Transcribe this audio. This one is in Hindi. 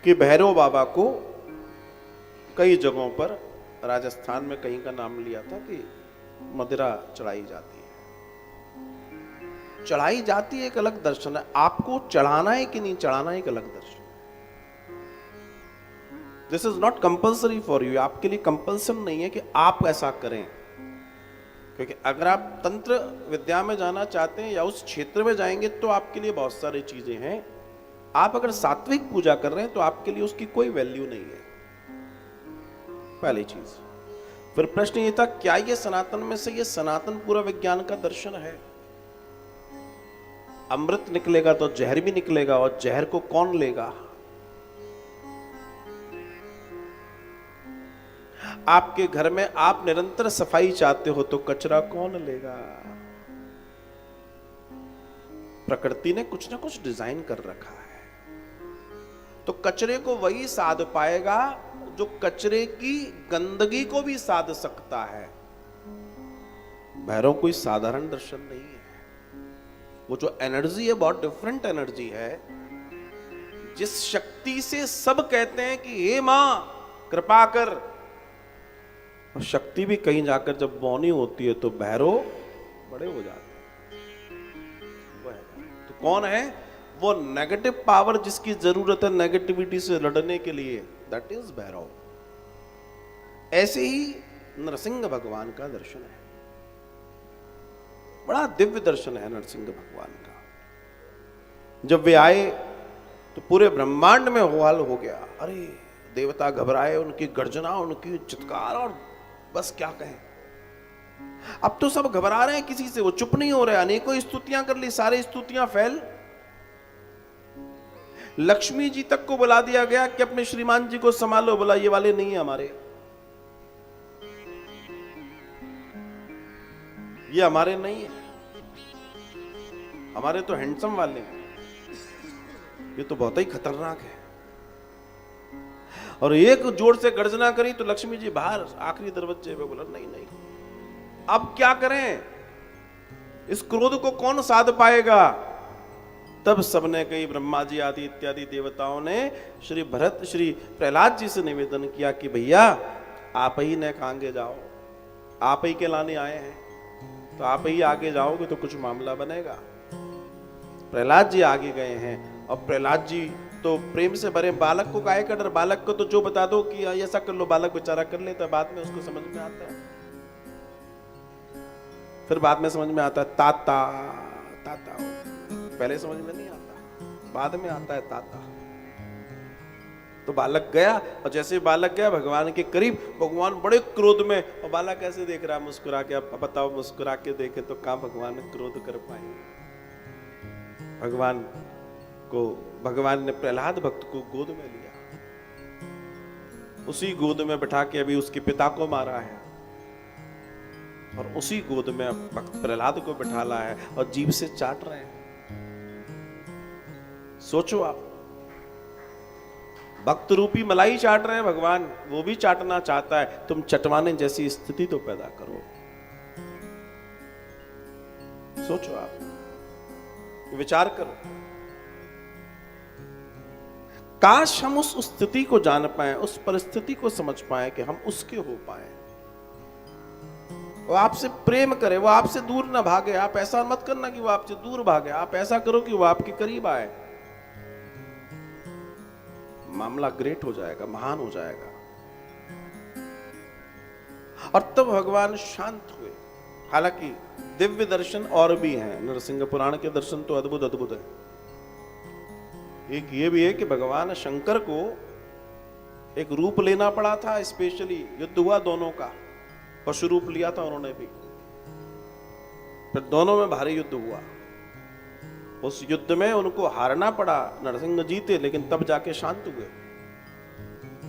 कि भैरव बाबा को कई जगहों पर, राजस्थान में कहीं का नाम लिया था कि मदिरा चढ़ाई जाती है। चढ़ाई जाती है एक अलग दर्शन है, आपको चढ़ाना है कि नहीं चढ़ाना है एक अलग दर्शन। This is not compulsory for you, आपके लिए कंपल्सन नहीं है कि आप ऐसा करें। क्योंकि अगर आप तंत्र विद्या में जाना चाहते हैं या उस क्षेत्र में जाएंगे तो आपके लिए बहुत सारी चीजें हैं। आप अगर सात्विक पूजा कर रहे हैं तो आपके लिए उसकी कोई वैल्यू नहीं है, पहली चीज। फिर प्रश्न ये था, क्या ये सनातन में से ये सनातन पूरा विज्ञान का दर्शन है? अमृत निकलेगा तो जहर भी निकलेगा, और जहर को कौन लेगा? आपके घर में आप निरंतर सफाई चाहते हो तो कचरा कौन लेगा? प्रकृति ने कुछ ना कुछ डिजाइन कर रखा है, तो कचरे को वही साध पाएगा जो कचरे की गंदगी को भी साध सकता है। भैरव कोई साधारण दर्शन नहीं है। वो जो एनर्जी है बहुत डिफरेंट एनर्जी है, जिस शक्ति से सब कहते हैं कि हे मां कृपा कर, और शक्ति भी कहीं जाकर जब बौनी होती है तो भैरव बड़े हो जाते हैं। तो कौन है वो नेगेटिव पावर जिसकी जरूरत है नेगेटिविटी से लड़ने के लिए? That is Bhairav. ऐसे ही नरसिंह भगवान का दर्शन है, बड़ा दिव्य दर्शन है नरसिंह भगवान का। जब वे आए तो पूरे ब्रह्मांड में होहल हो गया। अरे देवता घबराए, उनकी गर्जना, उनकी चित्कार, और बस क्या कहें। अब तो सब घबरा रहे हैं किसी से, वो चुप नहीं हो रहे। अनेकों स्तुतियां कर ली, सारी स्तुतियां फेल। लक्ष्मी जी तक को बुला दिया गया कि अपने श्रीमान जी को संभालो। बोला ये वाले नहीं है हमारे, ये हमारे नहीं है, हमारे तो हैंडसम वाले हैं, ये तो बहुत ही खतरनाक है। और एक जोर से गर्जना करी तो लक्ष्मी जी बाहर आखिरी दरवाजे पे। बोला नहीं नहीं, अब क्या करें, इस क्रोध को कौन साध पाएगा? तब सबने कही, ब्रह्मा जी आदि इत्यादि देवताओं ने श्री भरत श्री प्रहलाद जी से निवेदन किया कि भैया आप ही ने आगे जाओ, आप ही के लाने आए हैं, तो आप ही आगे जाओगे तो कुछ मामला बनेगा। प्रहलाद जी आगे गए हैं, और प्रहलाद जी तो प्रेम से भरे, बालक को काहे का डर? बालक को तो जो बता दो कि ऐसा कर लो, बालक बेचारा कर लेता है, बाद में उसको समझ में आता है। फिर बाद में समझ में आता है ताता ताता, पहले समझ में नहीं आता, बाद में आता है ताता। तो बालक गया, और जैसे बालक गया भगवान के करीब, भगवान बड़े क्रोध में, और बालक कैसे देख रहा है मुस्कुरा के। अब बताओ, मुस्कुरा के देखे तो कहां भगवान क्रोध कर पाएंगे? भगवान ने प्रहलाद भक्त को गोद में लिया, उसी गोद में बिठा के अभी उसके पिता को मारा है, और उसी गोद में भक्त प्रहलाद को बिठा ला है और जीभ से चाट रहे हैं। सोचो आप, भक्त रूपी मलाई चाट रहे हैं भगवान, वो भी चाटना चाहता है। तुम चटवाने जैसी स्थिति तो पैदा करो। सोचो आप, विचार करो। काश हम उस स्थिति को जान पाए, उस परिस्थिति को समझ पाए कि हम उसके हो पाए। वो आपसे प्रेम करे, वो आपसे दूर ना भागे। आप ऐसा मत करना कि वो आपसे दूर भागे, आप ऐसा करो कि वो आपके करीब आए। मामला ग्रेट हो जाएगा, महान हो जाएगा। और तब भगवान शांत हुए। हालांकि दिव्य दर्शन और भी हैं, नरसिंह पुराण के दर्शन तो अद्भुत अद्भुत है। एक ये भी है कि भगवान शंकर को एक रूप लेना पड़ा था, स्पेशली युद्ध हुआ दोनों का, पशु रूप लिया था उन्होंने भी, फिर दोनों में भारी युद्ध हुआ। उस युद्ध में उनको हारना पड़ा, नरसिंह जीते, लेकिन तब जाके शांत हुए।